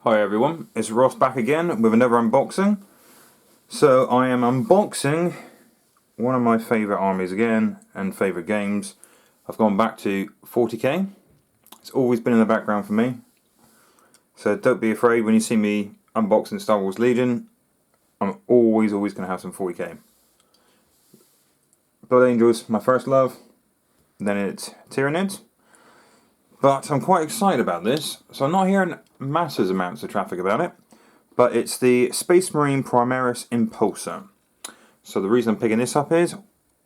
Hi everyone, it's Ross back again with another unboxing. So I am unboxing one of my favourite armies again and favourite games. I've gone back to 40k. It's always been in the background for me. So don't be afraid when you see me unboxing Star Wars Legion. I'm always going to have some 40k. Blood Angels, my first love. Then it's Tyranids. But I'm quite excited about this. So I'm not hearing massive amounts of traffic about it. But it's the Space Marine Impulsor. So the reason I'm picking this up is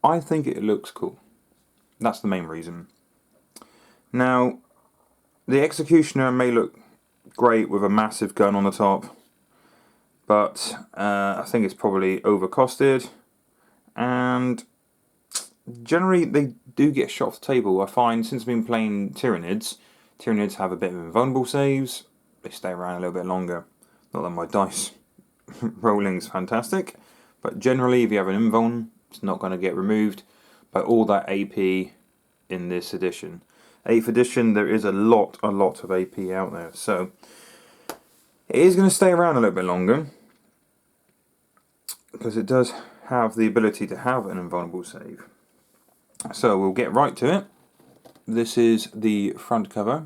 I think it looks cool. That's the main reason. Now, the Executioner may look great with a massive gun on the top, but I think it's probably overcosted, and generally they do get shot off the table. I find since I've been playing Tyranids have a bit of invulnerable saves. They stay around a little bit longer. Not that my dice rolling is fantastic, but generally if you have an invuln, it's not going to get removed by all that AP in this edition. 8th edition, there is a lot of AP out there, so it is going to stay around a little bit longer because it does have the ability to have an invulnerable save. So we'll get right to it. This is the front cover,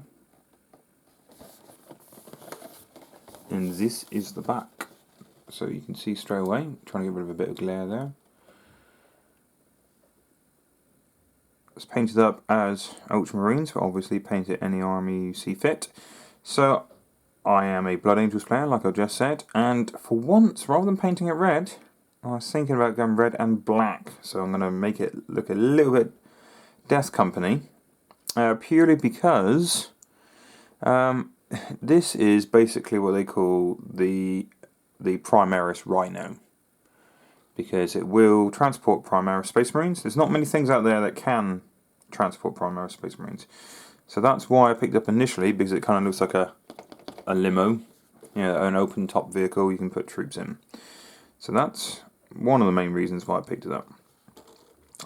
and this is the back. So you can see straight away, I'm trying to get rid of a bit of glare there. It's painted up as Ultramarines, but obviously paint it any army you see fit. So I am a Blood Angels player, like I just said, and for once, rather than painting it red, I was thinking about going red and black. So I'm going to make it look a little bit Death Company, purely because this is basically what they call the Primaris Rhino, because it will transport Primaris Space Marines. There's not many things out there that can transport Primaris Space Marines, so that's why I picked it up initially, because it kind of looks like a limo, an open top vehicle you can put troops in. So that's one of the main reasons why I picked it up.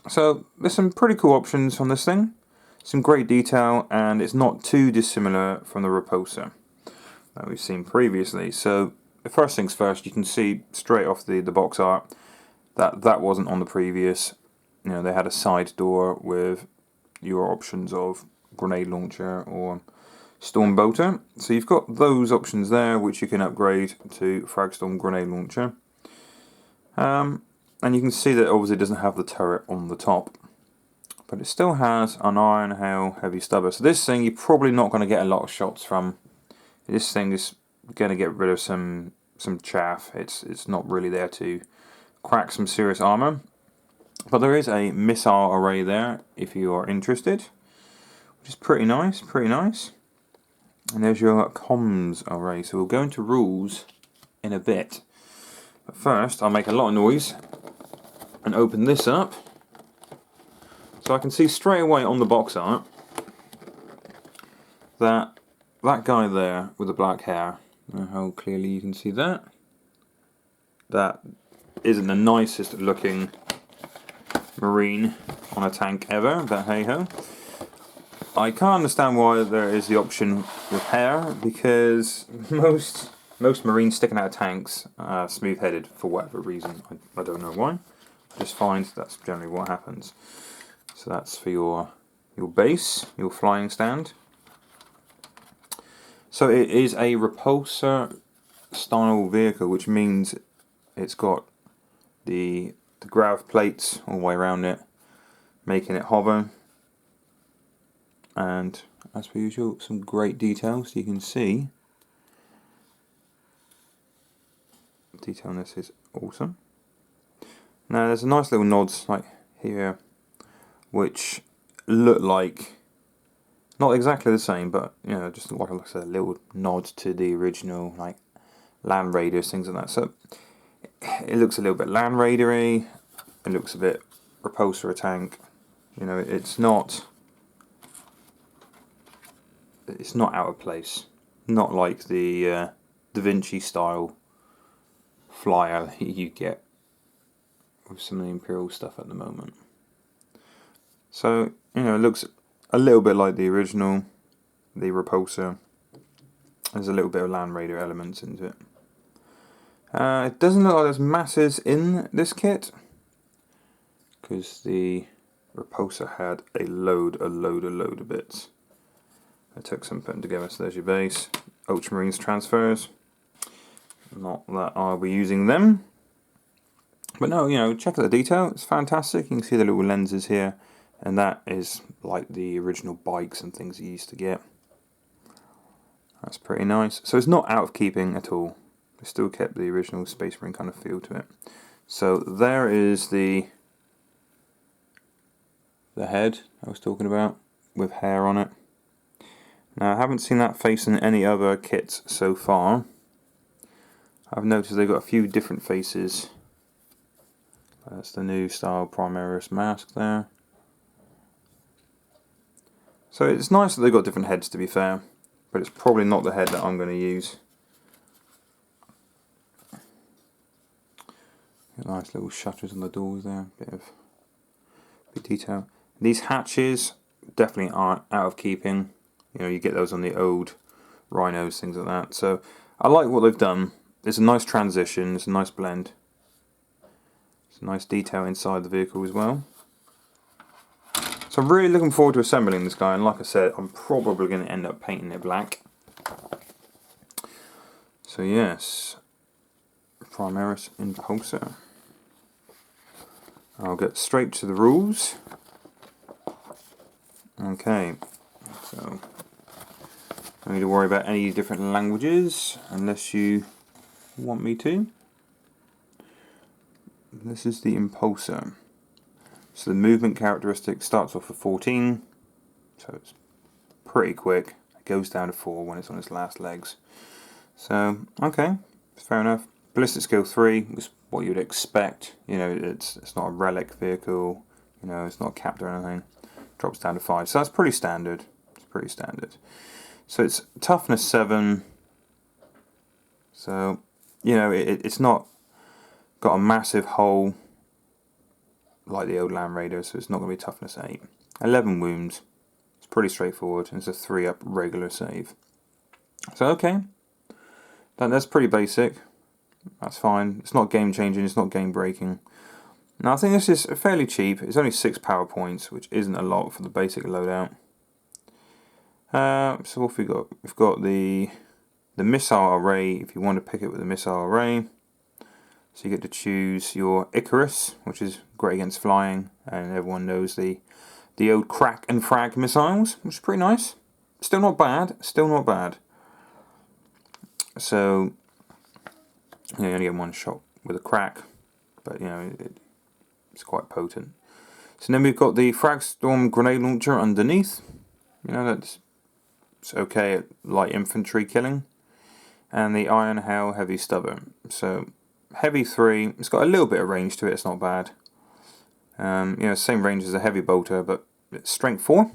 So there's some pretty cool options on this thing, some great detail, and it's not too dissimilar from the Repulsor that we've seen previously. So the first things first, you can see straight off the box art that wasn't on the previous. They had a side door with your options of grenade launcher or storm bolter. So you've got those options there, which you can upgrade to Fragstorm grenade launcher. And you can see that obviously it doesn't have the turret on the top, but it still has an Iron Hail heavy stubber. So this thing you're probably not going to get a lot of shots from. This thing is going to get rid of some chaff. It's not really there to crack some serious armor. But there is a missile array there if you are interested, which is pretty nice, And there's your comms array. So we'll go into rules in a bit. But first, I'll make a lot of noise and open this up. So I can see straight away on the box art that guy there with the black hair, how clearly you can see that. That isn't the nicest looking Marine on a tank ever, but hey ho. I can't understand why there is the option with hair, because most Marines sticking out of tanks are smooth headed for whatever reason. I don't know why. I just find that's generally what happens. So that's for your base, your flying stand. So it is a repulsor style vehicle, which means it's got the grav plates all the way around it, making it hover. And as per usual, some great details. You can see the detail on this is awesome. Now there's a nice little nods like here, which look like not exactly the same, but just like I said, a little nod to the original, like Land Raiders, things like that. So it looks a little bit Land Raidery. It looks a bit Repulsor tank. It's not out of place. Not like the Da Vinci style flyer you get with some of the Imperial stuff at the moment. So it looks a little bit like the original, the Repulsor. There's a little bit of Land Raider elements into it. It doesn't look like there's masses in this kit, because the Repulsor had a load of bits. I took some putting together, so there's your base. Ultramarines transfers. Not that I'll be using them. But no, you know, check out the detail, it's fantastic. You can see the little lenses here, and that is like the original bikes and things you used to get. That's pretty nice. So it's not out of keeping at all. It still kept the original Space Marine kind of feel to it. So there is the head I was talking about, with hair on it. Now I haven't seen that face in any other kits so far. I've noticed they've got a few different faces. That's the new style Primaris mask there. So it's nice that they've got different heads, to be fair, but it's probably not the head that I'm going to use. Nice little shutters on the doors there, bit of detail. These hatches definitely aren't out of keeping. You know, you get those on the old Rhinos, things like that. So I like what they've done. It's a nice transition, it's a nice blend. It's a nice detail inside the vehicle as well. So I'm really looking forward to assembling this guy, and like I said, I'm probably going to end up painting it black. So yes, Primaris Impulsor. I'll get straight to the rules. Okay, so don't need to worry about any different languages unless you want me to. This is the Impulsor. So the movement characteristic starts off with 14, so it's pretty quick. It goes down to 4 when it's on its last legs. So, okay, fair enough. Ballistic skill 3 is what you'd expect. You know, it's not a relic vehicle, you know, it's not capped or anything. Drops down to 5, so that's pretty standard. It's pretty standard. So it's toughness 7. So, you know, it's not got a massive hole like the old Land Raider, so it's not going to be toughness 8. 11 wounds. It's pretty straightforward, and it's a 3-up regular save. So okay, that's pretty basic. That's fine. It's not game changing, it's not game breaking. Now I think this is fairly cheap. It's only 6 power points, which isn't a lot for the basic loadout. So what have we got? We've got the missile array, if you want to pick it with the missile array. So you get to choose your Icarus, which is great against flying, and everyone knows the old crack and frag missiles, which is pretty nice. Still not bad, still not bad. So you only get one shot with a crack, but you know it's quite potent. So then we've got the Fragstorm grenade launcher underneath. You know, it's okay at light infantry killing, and the Iron Hail heavy stubber. So heavy 3, it's got a little bit of range to it, it's not bad. You know, same range as a heavy bolter, but it's strength 4.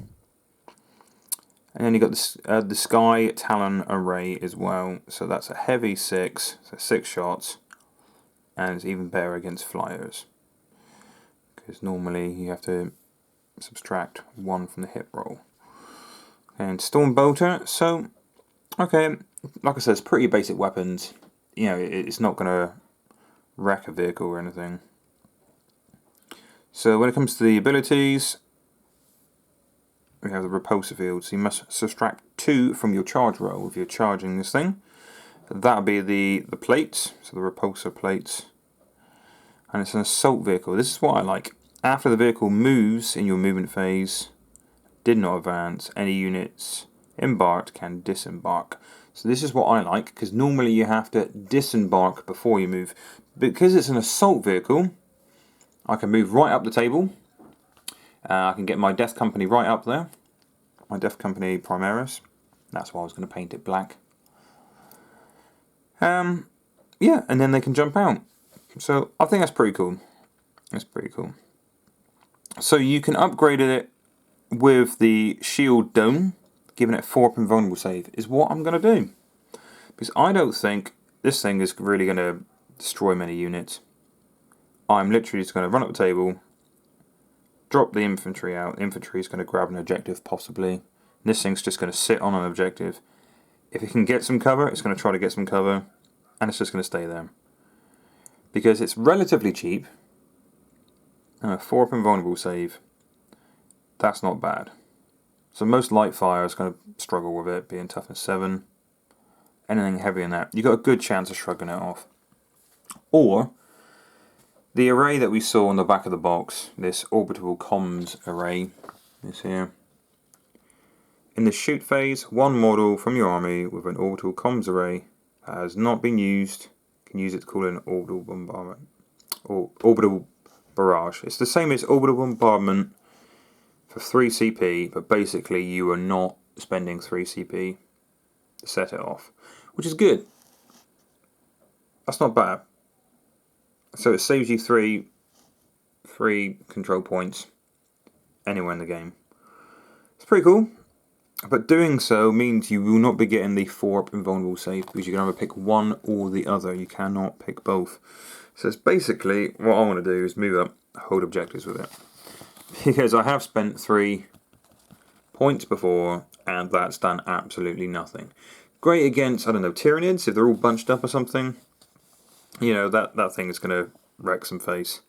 And then you've got the Sky Talon array as well, so that's a heavy 6, so 6 shots, and it's even better against flyers, because normally you have to subtract 1 from the hit roll. And Storm Bolter, so okay, like I said, it's pretty basic weapons. You know, it's not going to wreck a vehicle or anything. So when it comes to the abilities, we have the repulsor field, so you must subtract 2 from your charge roll if you're charging this thing. That'll be the plates, so the repulsor plates. And it's an assault vehicle. This is what I like. After the vehicle moves in your movement phase, did not advance, any units embarked can disembark. So this is what I like, because normally you have to disembark before you move. Because it's an assault vehicle, I can move right up the table. I can get my Death Company right up there. My Death Company Primaris. That's why I was going to paint it black. Yeah, and then they can jump out. So I think that's pretty cool. That's pretty cool. So you can upgrade it with the Shield Dome, giving it 4 up invulnerable save, is what I'm going to do. Because I don't think this thing is really going to destroy many units. I'm literally just going to run up the table, drop the infantry out. Infantry is going to grab an objective, possibly. This thing's just going to sit on an objective. if it can get some cover, it's going to try to get some cover, and it's just going to stay there. Because it's relatively cheap. 4-up invulnerable save. That's not bad. So most light fire is going to struggle with it, being toughness 7. Anything heavy in that, you've got a good chance of shrugging it off. Or the array that we saw on the back of the box, this orbital comms array, this here. In the shoot phase, one model from your army with an orbital comms array that has not been used can use it to call in orbital bombardment or orbital barrage. It's the same as orbital bombardment for 3 CP, but basically you are not spending 3 CP to set it off, which is good. That's not bad. So it saves you three control points anywhere in the game. It's pretty cool, but doing so means you will not be getting the 4-up invulnerable save, because you can either pick one or the other. You cannot pick both. So it's basically, what I want to do is move up, hold objectives with it. Because I have spent 3 points before, and that's done absolutely nothing. Great against, I don't know, Tyranids, if they're all bunched up or something. You know, that thing is going to wreck some face.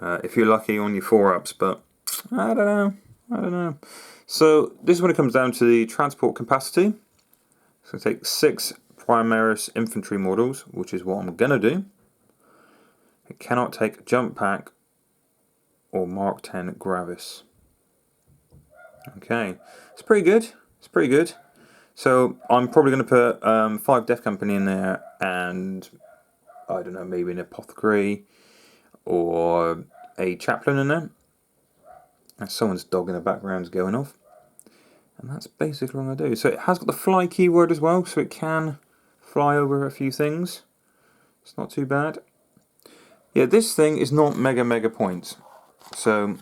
If you're lucky on your 4-ups, but I don't know. So this is when it comes down to the transport capacity. So take 6 Primaris infantry models, which is what I'm going to do. It cannot take jump pack or Mark 10 Gravis. Okay, it's pretty good. So I'm probably going to put 5 Death Company in there, and I don't know, maybe an Apothecary or a Chaplain in there. And someone's dog in the background is going off. And that's basically what I'm going to do. So it has got the fly keyword as well, so it can fly over a few things. It's not too bad. Yeah, this thing is not mega points. So,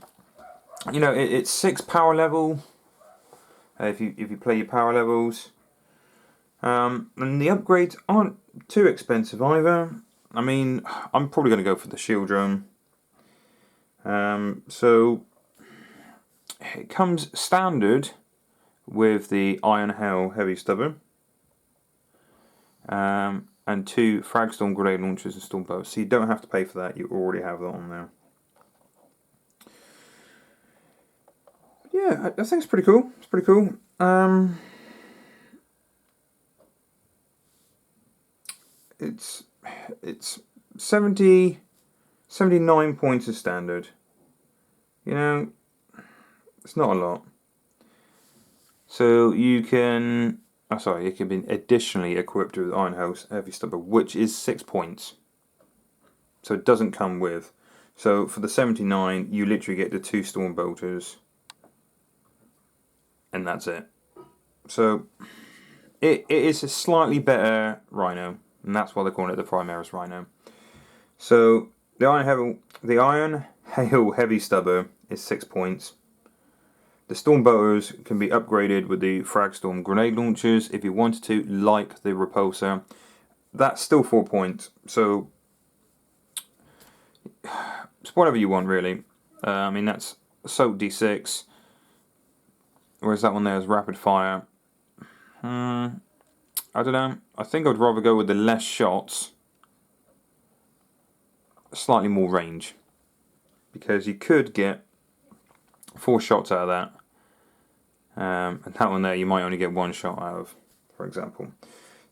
you know, it's 6 power level. If you play your power levels. And the upgrades aren't too expensive either. I mean, I'm probably going to go for the shield drone. So it comes standard with the Iron Hell heavy stubber, and 2 Fragstorm grenade launchers and storm bows. So you don't have to pay for that. You already have that on there. Yeah, I think it's pretty cool. It's pretty cool. It's 79 points as standard. You know, it's not a lot. So you can, it can be additionally equipped with Iron House Heavy Stubber, which is 6 points. So it doesn't come with. So for the 79, you literally get the 2 Storm Bolters, and that's it. So it is a slightly better Rhino, and that's why they're calling it the Primaris Rhino. So the Iron Hail Heavy Stubber is 6 points. The Storm Bolters can be upgraded with the Fragstorm grenade launchers if you wanted to, like the Repulsor. That's still 4 points. So it's whatever you want, really. I mean, that's Assault D6. Whereas that one there is Rapid Fire. I don't know. I think I'd rather go with the less shots, slightly more range, because you could get 4 shots out of that, and that one there you might only get 1 shot out of, for example.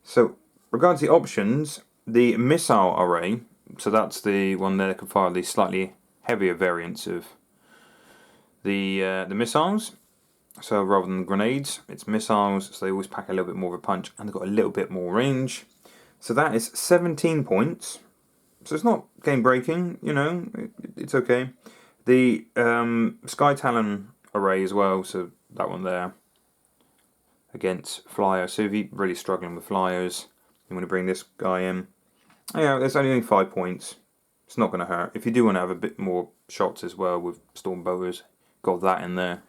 So regards to the options, the missile array, so that's the one there that can fire the slightly heavier variants of the missiles. So rather than grenades, it's missiles, so they always pack a little bit more of a punch, and they've got a little bit more range. So that is 17 points. So it's not game breaking, you know, it's okay. The Sky Talon array as well, so that one there, against Flyer. So if you're really struggling with Flyers, you want to bring this guy in. Yeah, there's only 5 points. It's not going to hurt. If you do want to have a bit more shots as well with Storm Bolters, got that in there.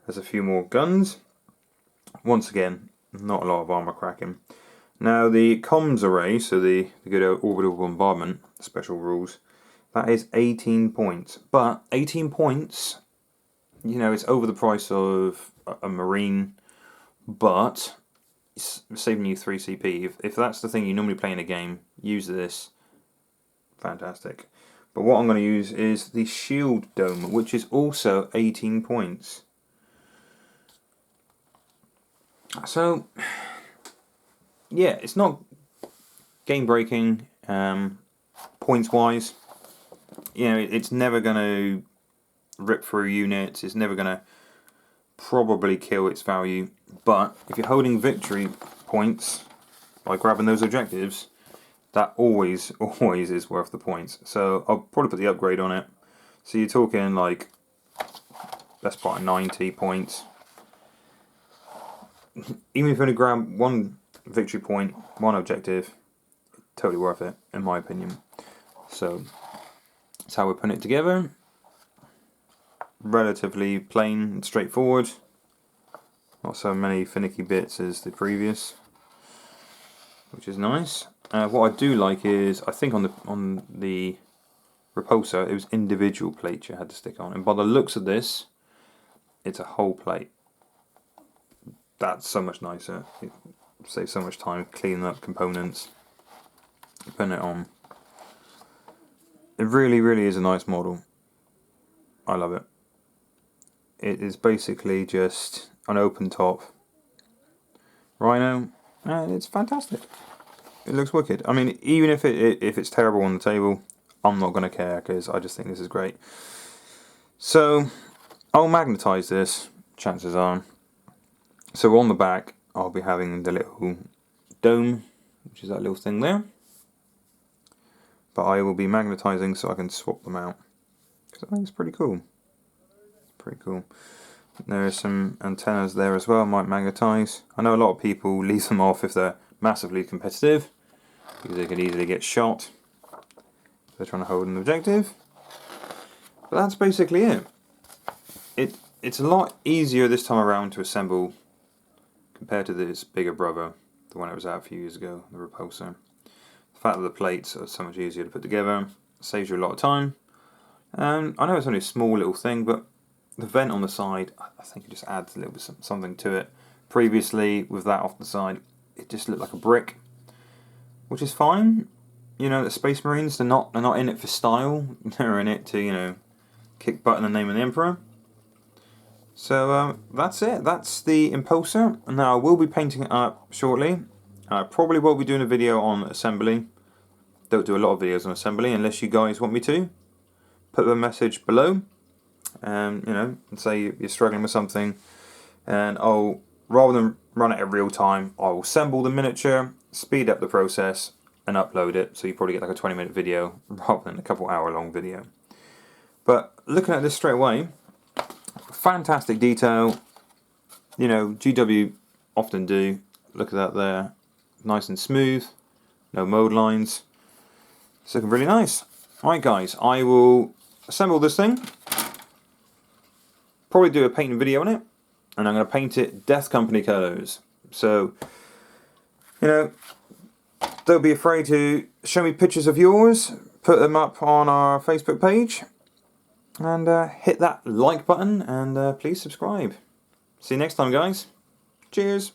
There's a few more guns. Once again, not a lot of armor cracking. Now the comms array, so the good orbital bombardment special rules, that is 18 points. But 18 points, you know, it's over the price of a Marine. But saving you 3 CP. If that's the thing you normally play in a game, use this. Fantastic. But what I'm going to use is the Shield Dome, which is also 18 points. So, yeah, it's not game breaking points wise. You know, it's never going to rip through units. It's never going to probably kill its value. But if you're holding victory points by grabbing those objectives, that always is worth the points. So I'll probably put the upgrade on it. So you're talking like, best part of 90 points. Even if you only grab one victory point, one objective, totally worth it, in my opinion. So that's how we're putting it together. Relatively plain and straightforward. Not so many finicky bits as the previous, which is nice. What I do like is, I think on the repulsor, it was individual plates you had to stick on, and by the looks of this, it's a whole plate. That's so much nicer. It saves so much time cleaning up components, putting it on. It really is a nice model. I love it. It is basically just an open top Rhino, and it's fantastic. It looks wicked. I mean, even if it's terrible on the table, I'm not going to care, because I just think this is great. So I'll magnetize this, chances are. So on the back, I'll be having the little dome, which is that little thing there. But I will be magnetizing so I can swap them out, because I think it's pretty cool. Pretty cool. There are some antennas there as well, I might magnetize. I know a lot of people leave them off if they're massively competitive, because they can easily get shot if they're trying to hold an objective. But that's basically it. It's a lot easier this time around to assemble compared to this bigger brother, the one that was out a few years ago, the repulsor. The fact that the plates are so much easier to put together saves you a lot of time. And I know it's only a small little thing, but the vent on the side, I think it just adds a little bit something to it. Previously, with that off the side, it just looked like a brick, which is fine. You know, the Space Marines, they're not in it for style. They're in it to, you know, kick butt in the name of the Emperor. So that's it. That's the Impulsor. Now I will be painting it up shortly. I probably won't be doing a video on assembly. Don't do a lot of videos on assembly unless you guys want me to. Put a message below. You know, and say you're struggling with something, and I'll, rather than run it in real time, I'll assemble the miniature, speed up the process, and upload it, so you probably get like a 20-minute video rather than a couple hour long video. But looking at this straight away, fantastic detail. You know, GW often do. Look at that there, nice and smooth, no mold lines. It's looking really nice. Alright guys, I will assemble this thing. Probably do a painting video on it, and I'm going to paint it Death Company colours. So, you know, don't be afraid to show me pictures of yours, put them up on our Facebook page, and hit that like button, and please subscribe. See you next time, guys. Cheers.